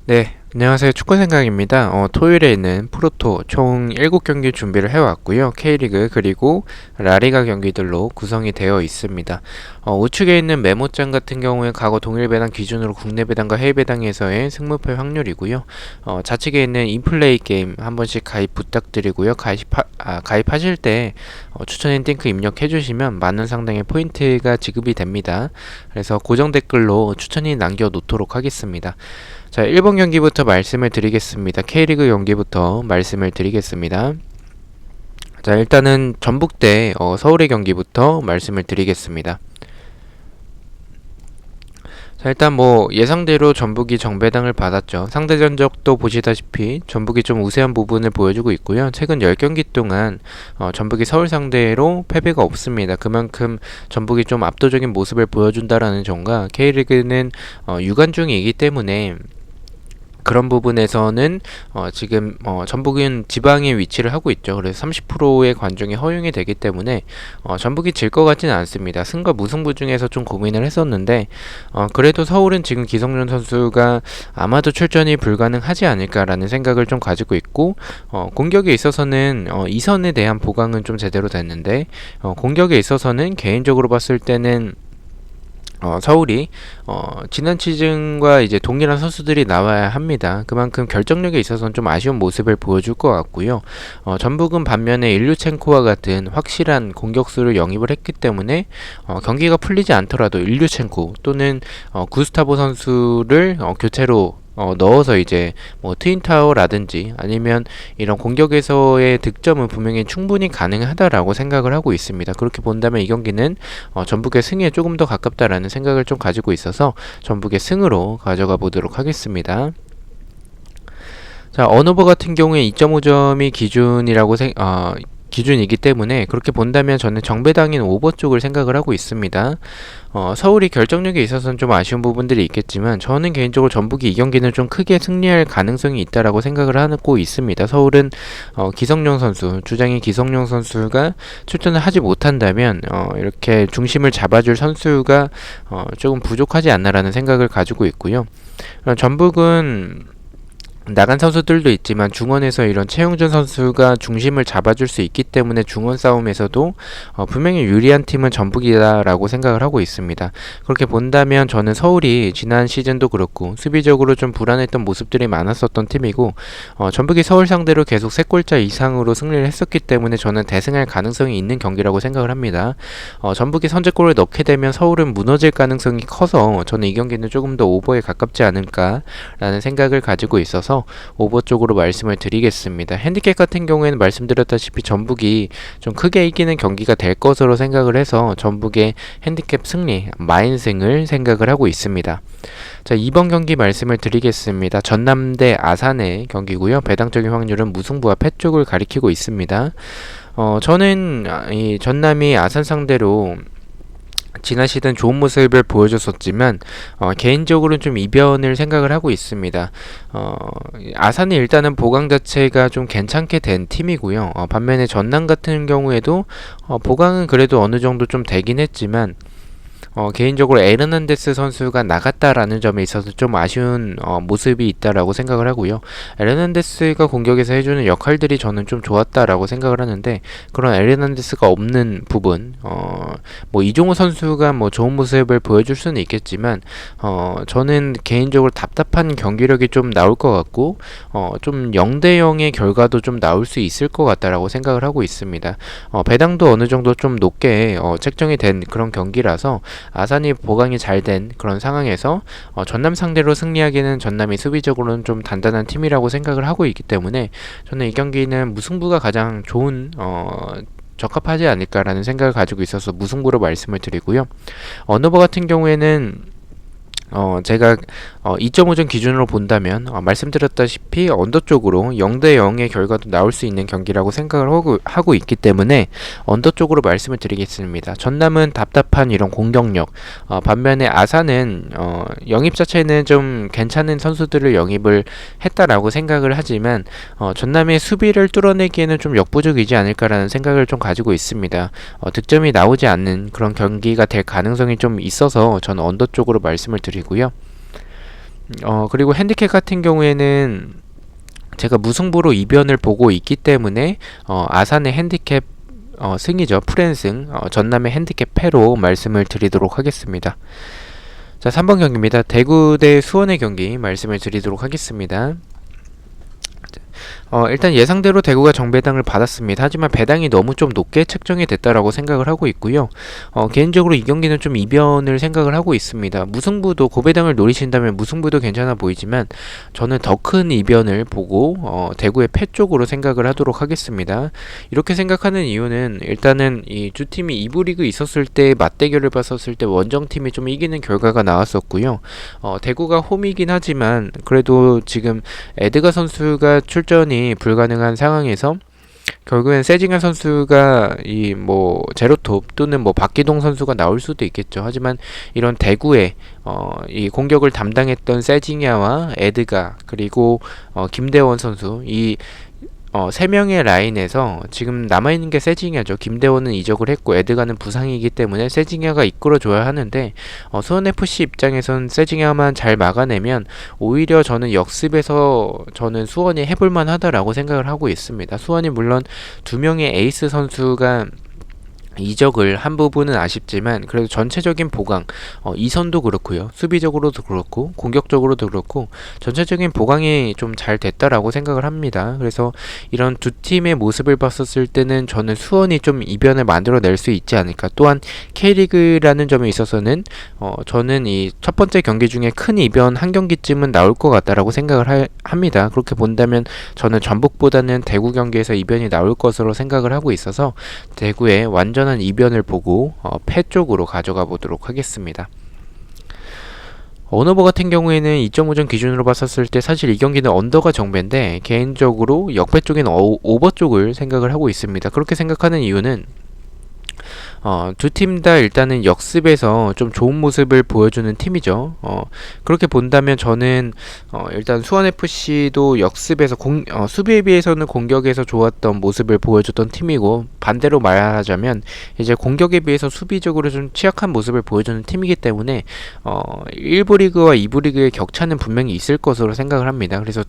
네, 안녕하세요. 축구생각입니다. 토요일에 있는 프로토 총 7경기 준비를 해왔고요. K리그 그리고 라리가 경기들로 구성이 되어 있습니다. 우측에 있는 메모장 같은 경우에 과거 동일 배당 기준으로 국내 배당과 해외 배당에서의 승무표 확률이고요. 좌측에 있는 인플레이 게임 한 번씩 가입 부탁드리고요. 가입하실 때 추천인 링크 입력해 주시면 많은 상당의 포인트가 지급이 됩니다. 그래서 고정 댓글로 추천인 남겨 놓도록 하겠습니다. 자, 1번 경기부터 말씀을 드리겠습니다. K리그 경기부터 말씀을 드리겠습니다. 자, 일단은 전북대 서울의 경기부터 말씀을 드리겠습니다. 자, 일단 뭐 예상대로 전북이 정배당을 받았죠. 상대 전적도 보시다시피 전북이 좀 우세한 부분을 보여주고 있고요. 최근 10경기 동안 전북이 서울 상대로 패배가 없습니다. 그만큼 전북이 좀 압도적인 모습을 보여준다라는 점과 K리그는 유관중이기 때문에 그런 부분에서는 지금 전북은 지방에 위치를 하고 있죠. 그래서 30%의 관중이 허용이 되기 때문에 전북이 질 것 같지는 않습니다. 승과 무승부 중에서 좀 고민을 했었는데 그래도 서울은 지금 기성용 선수가 아마도 출전이 불가능하지 않을까라는 생각을 좀 가지고 있고 공격에 있어서는 이선에 대한 보강은 좀 제대로 됐는데 공격에 있어서는 개인적으로 봤을 때는 서울이 지난 시즌과 이제 동일한 선수들이 나와야 합니다. 그만큼 결정력에 있어서는 좀 아쉬운 모습을 보여줄 것 같고요. 전북은 반면에 일류첸코와 같은 확실한 공격수를 영입을 했기 때문에 경기가 풀리지 않더라도 일류첸코 또는 구스타보 선수를 교체로 넣어서 이제 뭐 트윈타워라든지 아니면 이런 공격에서의 득점은 분명히 충분히 가능하다라고 생각을 하고 있습니다. 그렇게 본다면 이 경기는 전북의 승에 조금 더 가깝다라는 생각을 좀 가지고 있어서 전북의 승으로 가져가 보도록 하겠습니다. 자, 언오버 같은 경우에 2.5점이 기준이기 때문에 그렇게 본다면 저는 정배당인 오버 쪽을 생각을 하고 있습니다. 서울이 결정력에 있어서는 좀 아쉬운 부분들이 있겠지만 저는 개인적으로 전북이 이 경기는 좀 크게 승리할 가능성이 있다라고 생각을 하고 있습니다. 서울은 기성용 선수, 주장인 기성용 선수가 출전을 하지 못한다면 이렇게 중심을 잡아줄 선수가 조금 부족하지 않나라는 생각을 가지고 있고요. 전북은 나간 선수들도 있지만 중원에서 이런 최용준 선수가 중심을 잡아줄 수 있기 때문에 중원 싸움에서도 분명히 유리한 팀은 전북이다라고 생각을 하고 있습니다. 그렇게 본다면 저는 서울이 지난 시즌도 그렇고 수비적으로 좀 불안했던 모습들이 많았었던 팀이고 전북이 서울 상대로 계속 3골차 이상으로 승리를 했었기 때문에 저는 대승할 가능성이 있는 경기라고 생각을 합니다. 전북이 선제골을 넣게 되면 서울은 무너질 가능성이 커서 저는 이 경기는 조금 더 오버에 가깝지 않을까라는 생각을 가지고 있어서 오버 쪽으로 말씀을 드리겠습니다. 핸디캡 같은 경우에는 말씀드렸다시피 전북이 좀 크게 이기는 경기가 될 것으로 생각을 해서 전북의 핸디캡 승리, 마인승을 생각을 하고 있습니다. 자, 이번 경기 말씀을 드리겠습니다. 전남 대 아산의 경기고요. 배당적인 확률은 무승부와 패 쪽을 가리키고 있습니다. 저는 이 전남이 아산 상대로 지난 시즌 좋은 모습을 보여줬었지만 개인적으로는 좀 이변을 생각을 하고 있습니다. 아산이 일단은 보강 자체가 좀 괜찮게 된 팀이고요. 반면에 전남 같은 경우에도 보강은 그래도 어느 정도 좀 되긴 했지만 개인적으로 에르난데스 선수가 나갔다라는 점에 있어서 좀 아쉬운 모습이 있다라고 생각을 하고요. 에르난데스가 공격에서 해주는 역할들이 저는 좀 좋았다라고 생각을 하는데 그런 에르난데스가 없는 부분, 뭐 이종호 선수가 뭐 좋은 모습을 보여줄 수는 있겠지만 저는 개인적으로 답답한 경기력이 좀 나올 것 같고 좀 0대0의 결과도 좀 나올 수 있을 것 같다라고 생각을 하고 있습니다. 배당도 어느 정도 좀 높게 책정이 된 그런 경기라서 아산이 보강이 잘 된 그런 상황에서 전남 상대로 승리하기는 전남이 수비적으로는 좀 단단한 팀이라고 생각을 하고 있기 때문에 저는 이 경기는 무승부가 가장 좋은 적합하지 않을까라는 생각을 가지고 있어서 무승부로 말씀을 드리고요. 언어버 같은 경우에는 제가 2.5점 기준으로 본다면 말씀드렸다시피 언더 쪽으로 0대0의 결과도 나올 수 있는 경기라고 생각을 하고 있기 때문에 언더 쪽으로 말씀을 드리겠습니다. 전남은 답답한 이런 공격력, 반면에 아산은 영입 자체는 좀 괜찮은 선수들을 영입을 했다라고 생각을 하지만 전남의 수비를 뚫어내기에는 좀 역부족이지 않을까라는 생각을 좀 가지고 있습니다. 득점이 나오지 않는 그런 경기가 될 가능성이 좀 있어서 저는 언더 쪽으로 말씀을 드리고요. 그리고 핸디캡 같은 경우에는 제가 무승부로 이변을 보고 있기 때문에 아산의 핸디캡 승이죠. 프랜승, 전남의 핸디캡 패로 말씀을 드리도록 하겠습니다. 자, 3번 경기입니다. 대구 대 수원의 경기 말씀을 드리도록 하겠습니다. 일단 예상대로 대구가 정배당을 받았습니다. 하지만 배당이 너무 좀 높게 책정이 됐다라고 생각을 하고 있고요. 개인적으로 이 경기는 좀 이변을 생각을 하고 있습니다. 무승부도 고배당을 노리신다면 무승부도 괜찮아 보이지만 저는 더 큰 이변을 보고 대구의 패 쪽으로 생각을 하도록 하겠습니다. 이렇게 생각하는 이유는 일단은 이 두 팀이 2부 리그 있었을 때 맞대결을 봤었을 때 원정팀이 좀 이기는 결과가 나왔었고요. 대구가 홈이긴 하지만 그래도 지금 에드가 선수가 출전이 불가능한 상황에서 결국엔 세징야 선수가 이 뭐 제로톱 또는 뭐 박기동 선수가 나올 수도 있겠죠. 하지만 이런 대구의 이 공격을 담당했던 세징야와 에드가 그리고 김대원 선수 이 세 명의 라인에서 지금 남아있는 게 세징야죠. 김대원은 이적을 했고 에드가는 부상이기 때문에 세징야가 이끌어줘야 하는데 수원FC 입장에선 세징야만 잘 막아내면 오히려 저는 역습에서 저는 수원이 해볼만 하다라고 생각을 하고 있습니다. 수원이 물론 두 명의 에이스 선수가 이적을 한 부분은 아쉽지만 그래도 전체적인 보강 이선도 그렇고요, 수비적으로도 그렇고 공격적으로도 그렇고 전체적인 보강이 좀 잘 됐다라고 생각을 합니다. 그래서 이런 두 팀의 모습을 봤었을 때는 저는 수원이 좀 이변을 만들어낼 수 있지 않을까. 또한 K리그라는 점에 있어서는 저는 이 첫 번째 경기 중에 큰 이변 한 경기쯤은 나올 것 같다라고 생각을 합니다. 그렇게 본다면 저는 전북보다는 대구 경기에서 이변이 나올 것으로 생각을 하고 있어서 대구의 완전한 이변을 보고 패 쪽으로 가져가 보도록 하겠습니다. 언어버 같은 경우에는 2.5점 기준으로 봤었을 때 사실 이 경기는 언더가 정배인데 개인적으로 역배 쪽인 오버 쪽을 생각을 하고 있습니다. 그렇게 생각하는 이유는 두 팀 다 일단은 역습에서 좀 좋은 모습을 보여주는 팀이죠. 그렇게 본다면 저는 일단 수원FC도 역습에서 수비에 비해서는 공격에서 좋았던 모습을 보여줬던 팀이고 반대로 말하자면 이제 공격에 비해서 수비적으로 좀 취약한 모습을 보여주는 팀이기 때문에 1부 리그와 2부 리그의 격차는 분명히 있을 것으로 생각을 합니다. 그래서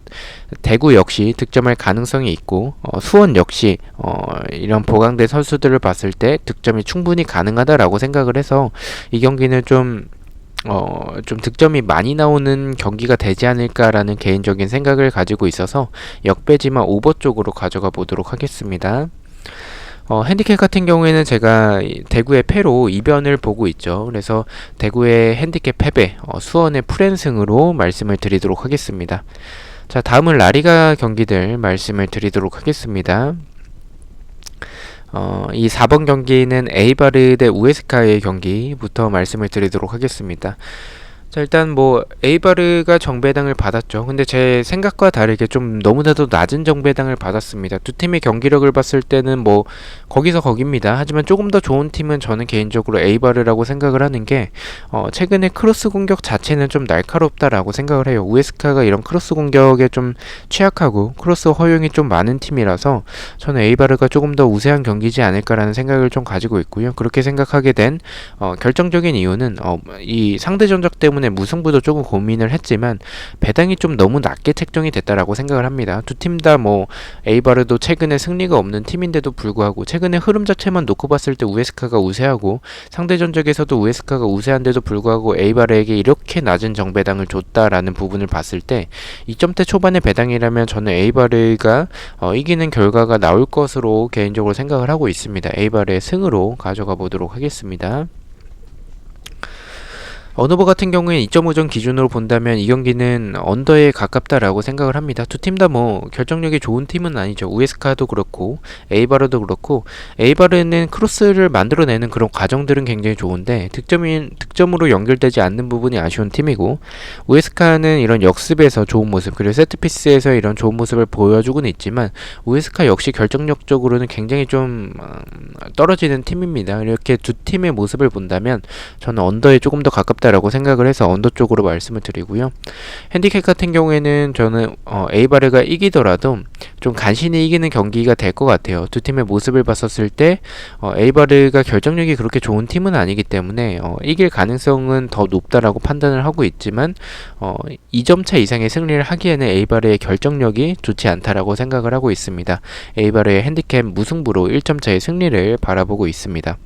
대구 역시 득점할 가능성이 있고 수원 역시 이런 보강된 선수들을 봤을 때 득점이 충분히 가능하다라고 생각을 해서 이 경기는 좀 득점이 많이 나오는 경기가 되지 않을까라는 개인적인 생각을 가지고 있어서 역배지만 오버 쪽으로 가져가 보도록 하겠습니다. 핸디캡 같은 경우에는 제가 대구의 패로 이변을 보고 있죠. 그래서 대구의 핸디캡 패배, 수원의 프랜승으로 말씀을 드리도록 하겠습니다. 자, 다음은 라리가 경기들 말씀을 드리도록 하겠습니다. 이 4번 경기는 에이바르 대 우에스카의 경기부터 말씀을 드리도록 하겠습니다. 자, 일단 뭐 에이바르가 정배당을 받았죠. 근데 제 생각과 다르게 좀 너무나도 낮은 정배당을 받았습니다. 두 팀의 경기력을 봤을 때는 뭐 거기서 거깁니다. 하지만 조금 더 좋은 팀은 저는 개인적으로 에이바르라고 생각을 하는 게 최근에 크로스 공격 자체는 좀 날카롭다라고 생각을 해요. 우에스카가 이런 크로스 공격에 좀 취약하고 크로스 허용이 좀 많은 팀이라서 저는 에이바르가 조금 더 우세한 경기지 않을까라는 생각을 좀 가지고 있고요. 그렇게 생각하게 된 결정적인 이유는 이 상대 전적 때문에 무승부도 조금 고민을 했지만 배당이 좀 너무 낮게 책정이 됐다라고 생각을 합니다. 두 팀 다 뭐 에이바르도 최근에 승리가 없는 팀인데도 불구하고 최근에 흐름 자체만 놓고 봤을 때 우에스카가 우세하고 상대 전적에서도 우에스카가 우세한데도 불구하고 에이바르에게 이렇게 낮은 정배당을 줬다라는 부분을 봤을 때 2점대 초반의 배당이라면 저는 에이바르가 이기는 결과가 나올 것으로 개인적으로 생각을 하고 있습니다. 에이바르의 승으로 가져가 보도록 하겠습니다. 언어버 같은 경우에 2.5점 기준으로 본다면 이 경기는 언더에 가깝다라고 생각을 합니다. 두 팀 다 뭐 결정력이 좋은 팀은 아니죠. 우에스카도 그렇고 에이바르도 그렇고 에이바르는 크로스를 만들어내는 그런 과정들은 굉장히 좋은데 득점으로 연결되지 않는 부분이 아쉬운 팀이고 우에스카는 이런 역습에서 좋은 모습 그리고 세트피스에서 이런 좋은 모습을 보여주고는 있지만 우에스카 역시 결정력적으로는 굉장히 좀 떨어지는 팀입니다. 이렇게 두 팀의 모습을 본다면 저는 언더에 조금 더 가깝다 가깝다라고 생각을 해서 언더 쪽으로 말씀을 드리고요. 핸디캡 같은 경우에는 저는 에이바르가 이기더라도 좀 간신히 이기는 경기가 될 것 같아요. 두 팀의 모습을 봤었을 때 에이바르가 결정력이 그렇게 좋은 팀은 아니기 때문에 이길 가능성은 더 높다라고 판단을 하고 있지만 2점 차 이상의 승리를 하기에는 에이바르의 결정력이 좋지 않다라고 생각을 하고 있습니다. 에이바르의 핸디캡 무승부로 1점 차의 승리를 바라보고 있습니다.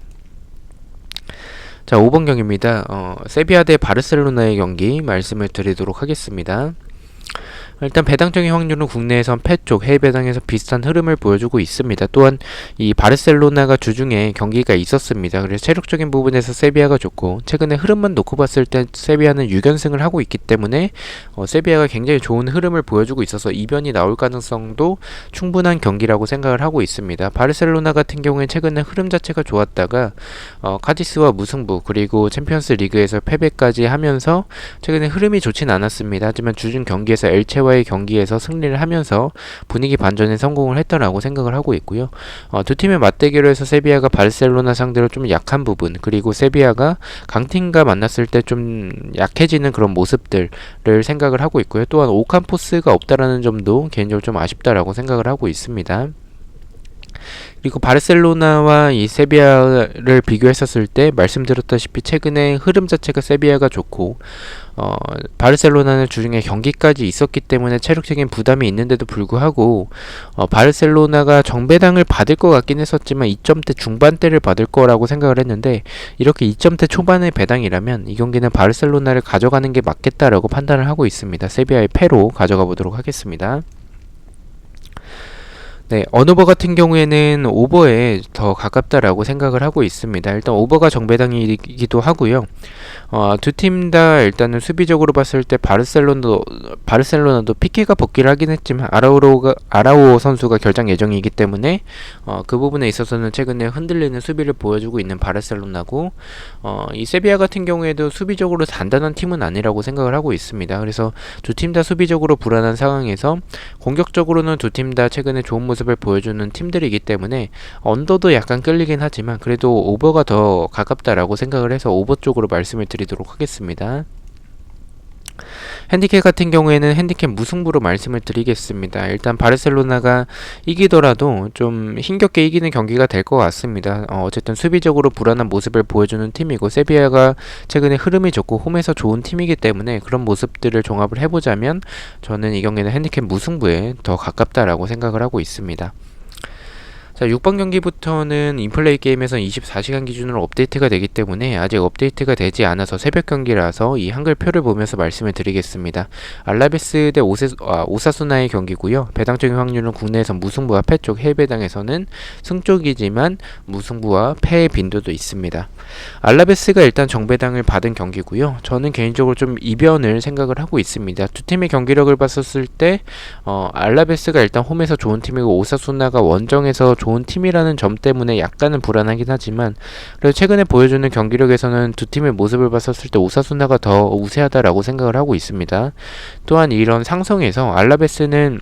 자, 5번 경기입니다. 세비야 대 바르셀로나의 경기 말씀을 드리도록 하겠습니다. 일단 배당적인 확률은 국내에선 패 쪽, 해외 배당에서 비슷한 흐름을 보여주고 있습니다. 또한 이 바르셀로나가 주중에 경기가 있었습니다. 그래서 체력적인 부분에서 세비야가 좋고 최근에 흐름만 놓고 봤을 때 세비야는 6연승을 하고 있기 때문에 세비야가 굉장히 좋은 흐름을 보여주고 있어서 이변이 나올 가능성도 충분한 경기라고 생각을 하고 있습니다. 바르셀로나 같은 경우에 최근에 흐름 자체가 좋았다가 카디스와 무승부 그리고 챔피언스 리그에서 패배까지 하면서 최근에 흐름이 좋진 않았습니다. 하지만 주중 경기에서 엘체와의 경기에서 승리를 하면서 분위기 반전에 성공을 했다라고 생각을 하고 있고요. 두 팀의 맞대결을 해서 세비야가 바르셀로나 상대로 좀 약한 부분 그리고 세비야가 강팀과 만났을 때 좀 약해지는 그런 모습들을 생각을 하고 있고요. 또한 오캄포스가 없다라는 점도 개인적으로 좀 아쉽다라고 생각을 하고 있습니다. 그리고 바르셀로나와 이 세비야를 비교했었을 때 말씀드렸다시피 최근에 흐름 자체가 세비야가 좋고 바르셀로나는 주중에 경기까지 있었기 때문에 체력적인 부담이 있는데도 불구하고 바르셀로나가 정배당을 받을 것 같긴 했었지만 2점대 중반대를 받을 거라고 생각을 했는데 이렇게 2점대 초반의 배당이라면 이 경기는 바르셀로나를 가져가는 게 맞겠다라고 판단을 하고 있습니다. 세비야의 패로 가져가 보도록 하겠습니다. 네, 언오버 같은 경우에는 오버에 더 가깝다라고 생각을 하고 있습니다. 일단 오버가 정배당이기도 하고요. 두 팀 다 일단은 수비적으로 봤을 때 바르셀로나도 피케가 복귀를 하긴 했지만 아라우오 선수가 결장 예정이기 때문에 그 부분에 있어서는 최근에 흔들리는 수비를 보여주고 있는 바르셀로나고 이 세비야 같은 경우에도 수비적으로 단단한 팀은 아니라고 생각을 하고 있습니다. 그래서 두 팀 다 수비적으로 불안한 상황에서 공격적으로는 두 팀 다 최근에 좋은 모습을 보여주는 팀들이기 때문에 언더도 약간 끌리긴 하지만 그래도 오버가 더 가깝다라고 생각을 해서 오버 쪽으로 말씀을 드리도록 하겠습니다. 핸디캡 같은 경우에는 핸디캡 무승부로 말씀을 드리겠습니다. 일단 바르셀로나가 이기더라도 좀 힘겹게 이기는 경기가 될 것 같습니다. 어쨌든 수비적으로 불안한 모습을 보여주는 팀이고 세비야가 최근에 흐름이 좋고 홈에서 좋은 팀이기 때문에 그런 모습들을 종합을 해보자면 저는 이 경기는 핸디캡 무승부에 더 가깝다라고 생각을 하고 있습니다. 자, 6번 경기부터는 인플레이 게임에서 24시간 기준으로 업데이트가 되기 때문에 아직 업데이트가 되지 않아서 새벽 경기라서 이 한글표를 보면서 말씀을 드리겠습니다. 알라베스 대 오사수나의 경기고요. 배당적인 확률은 국내에서 무승부와 패 쪽, 해외 배당에서는 승쪽이지만 무승부와 패의 빈도도 있습니다. 알라베스가 일단 정배당을 받은 경기고요. 저는 개인적으로 좀 이변을 생각을 하고 있습니다. 두 팀의 경기력을 봤었을 때 알라베스가 일단 홈에서 좋은 팀이고 오사수나가 원정에서 좋은 팀이라는 점 때문에 약간은 불안하긴 하지만 그래도 최근에 보여주는 경기력에서는 두 팀의 모습을 봤었을 때 오사수나가 더 우세하다라고 생각을 하고 있습니다. 또한 이런 상성에서 알라베스는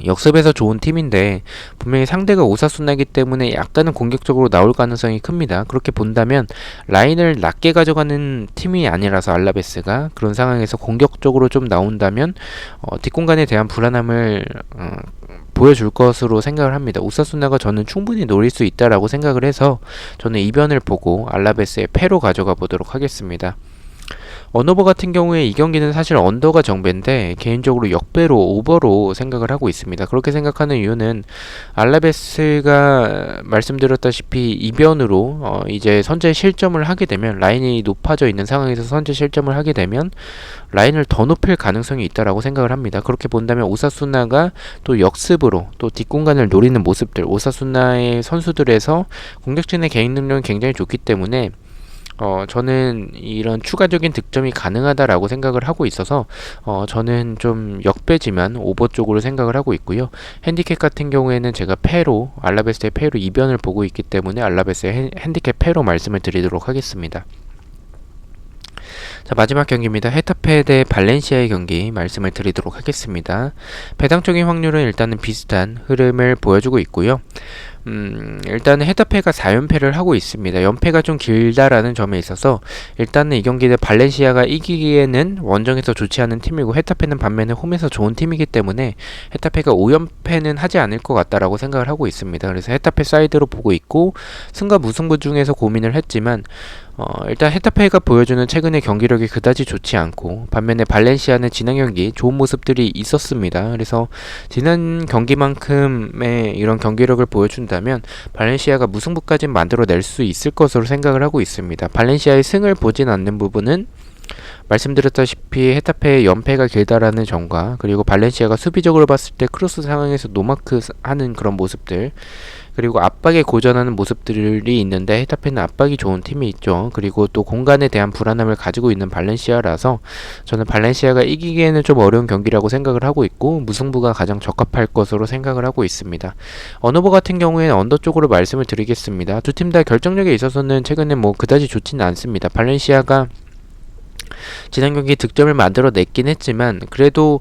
역습에서 좋은 팀인데 분명히 상대가 오사수나이기 때문에 약간은 공격적으로 나올 가능성이 큽니다. 그렇게 본다면 라인을 낮게 가져가는 팀이 아니라서 알라베스가 그런 상황에서 공격적으로 좀 나온다면 뒷공간에 대한 불안함을 보여줄 것으로 생각을 합니다. 오사수나가 저는 충분히 노릴 수 있다라고 생각을 해서 저는 이변을 보고 알라베스의 패로 가져가 보도록 하겠습니다. 언오버 같은 경우에 이 경기는 사실 언더가 정배인데 개인적으로 역배로 오버로 생각을 하고 있습니다. 그렇게 생각하는 이유는 알라베스가 말씀드렸다시피 이변으로 이제 선제 실점을 하게 되면 라인이 높아져 있는 상황에서 선제 실점을 하게 되면 라인을 더 높일 가능성이 있다라고 생각을 합니다. 그렇게 본다면 오사수나가 또 역습으로 또 뒷공간을 노리는 모습들 오사수나의 선수들에서 공격진의 개인 능력은 굉장히 좋기 때문에 저는 이런 추가적인 득점이 가능하다라고 생각을 하고 있어서 저는 좀 역배지만 오버 쪽으로 생각을 하고 있고요. 핸디캡 같은 경우에는 제가 패로 알라베스의 패로 이변을 보고 있기 때문에 알라베스의 핸디캡 패로 말씀을 드리도록 하겠습니다. 자, 마지막 경기입니다. 헤타페 대 발렌시아의 경기 말씀을 드리도록 하겠습니다. 배당적인 확률은 일단은 비슷한 흐름을 보여주고 있고요. 일단은 헤타페가 4연패를 하고 있습니다. 연패가 좀 길다라는 점에 있어서 일단은 이 경기를 발렌시아가 이기기에는 원정에서 좋지 않은 팀이고, 헤타페는 반면에 홈에서 좋은 팀이기 때문에 헤타페가 5연패는 하지 않을 것 같다라고 생각을 하고 있습니다. 그래서 헤타페 사이드로 보고 있고, 승과 무승부 중에서 고민을 했지만 일단 헤타페가 보여주는 최근의 경기력이 그다지 좋지 않고, 반면에 발렌시아는 지난 경기 좋은 모습들이 있었습니다. 그래서 지난 경기만큼의 이런 경기력을 보여준다면 발렌시아가 무승부까지 만들어낼 수 있을 것으로 생각을 하고 있습니다. 발렌시아의 승을 보진 않는 부분은 말씀드렸다시피 헤타페의 연패가 길다라는 점과, 그리고 발렌시아가 수비적으로 봤을 때 크로스 상황에서 노마크 하는 그런 모습들, 그리고 압박에 고전하는 모습들이 있는데 헤타페는 압박이 좋은 팀이 있죠. 그리고 또 공간에 대한 불안함을 가지고 있는 발렌시아라서 저는 발렌시아가 이기기에는 좀 어려운 경기라고 생각을 하고 있고, 무승부가 가장 적합할 것으로 생각을 하고 있습니다. 언어버 같은 경우에는 언더 쪽으로 말씀을 드리겠습니다. 두 팀 다 결정력에 있어서는 최근에 뭐 그다지 좋지는 않습니다. 발렌시아가 지난 경기 득점을 만들어냈긴 했지만, 그래도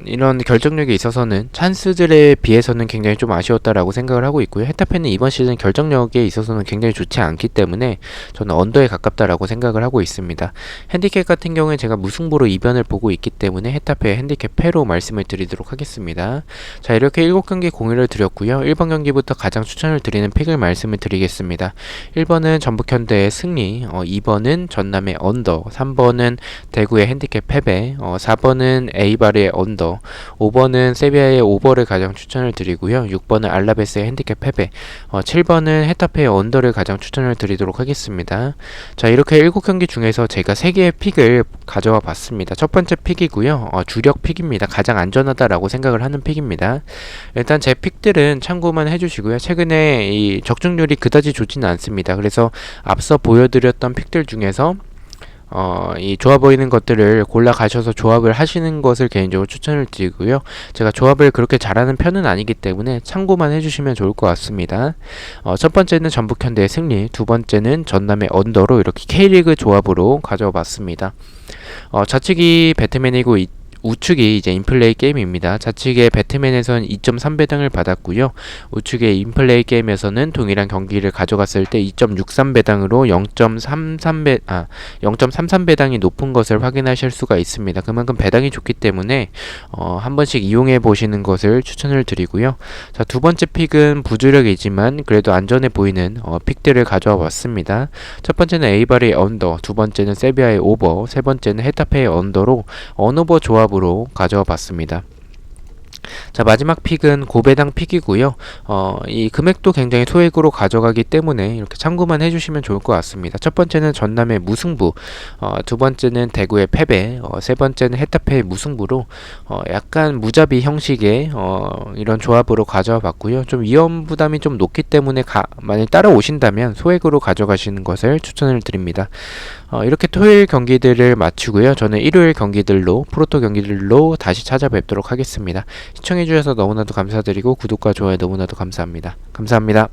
이런 결정력에 있어서는 찬스들에 비해서는 굉장히 좀 아쉬웠다라고 생각을 하고 있고요. 헤타페는 이번 시즌 결정력에 있어서는 굉장히 좋지 않기 때문에 저는 언더에 가깝다라고 생각을 하고 있습니다. 핸디캡 같은 경우에 제가 무승부로 이변을 보고 있기 때문에 헤타페 핸디캡 패로 말씀을 드리도록 하겠습니다. 자, 이렇게 7경기 공유를 드렸고요. 1번 경기부터 가장 추천을 드리는 픽을 말씀을 드리겠습니다. 1번은 전북현대의 승리, 2번은 전남의 언더, 3번은 대구의 핸디캡 패배, 4번은 에이바르의 언더, 5번은 세비야의 오버를 가장 추천을 드리고요. 6번은 알라베스의 핸디캡 패배, 7번은 헤타페의 언더를 가장 추천을 드리도록 하겠습니다. 자, 이렇게 7경기 중에서 제가 3개의 픽을 가져와 봤습니다. 첫 번째 픽이고요. 주력 픽입니다. 가장 안전하다라고 생각을 하는 픽입니다. 일단 제 픽들은 참고만 해주시고요. 최근에 이 적중률이 그다지 좋지는 않습니다. 그래서 앞서 보여드렸던 픽들 중에서 이 좋아 보이는 것들을 골라 가셔서 조합을 하시는 것을 개인적으로 추천을 드리고요. 제가 조합을 그렇게 잘하는 편은 아니기 때문에 참고만 해주시면 좋을 것 같습니다. 첫 번째는 전북현대의 승리, 두 번째는 전남의 언더로 이렇게 K리그 조합으로 가져와 봤습니다. 좌측이 배트맨이고 우측이 이제 인플레이 게임입니다. 좌측의 배트맨에서는 2.3배당을 받았고요. 우측의 인플레이 게임에서는 동일한 경기를 가져갔을 때 2.63배당으로 0.33배당이 높은 것을 확인하실 수가 있습니다. 그만큼 배당이 좋기 때문에 한 번씩 이용해 보시는 것을 추천을 드리고요. 자, 두 번째 픽은 부주력이지만 그래도 안전해 보이는 픽들을 가져와 봤습니다. 첫 번째는 에이바르의 언더, 두 번째는 세비야의 오버, 세 번째는 헤타페의 언더로 언오버 조합 으로 가져와 봤습니다. 자, 마지막 픽은 고배당 픽이고요. 이 금액도 굉장히 소액으로 가져가기 때문에 이렇게 참고만 해주시면 좋을 것 같습니다. 첫 번째는 전남의 무승부, 두 번째는 대구의 패배, 세 번째는 헤타페의 무승부로 약간 무자비 형식의 이런 조합으로 가져와 봤고요. 좀 위험 부담이 좀 높기 때문에 만약 따라오신다면 소액으로 가져가시는 것을 추천을 드립니다. 이렇게 토요일 경기들을 마치고요. 저는 일요일 경기들로, 프로토 경기들로 다시 찾아뵙도록 하겠습니다. 시청해주셔서 너무나도 감사드리고 구독과 좋아요 너무나도 감사합니다. 감사합니다.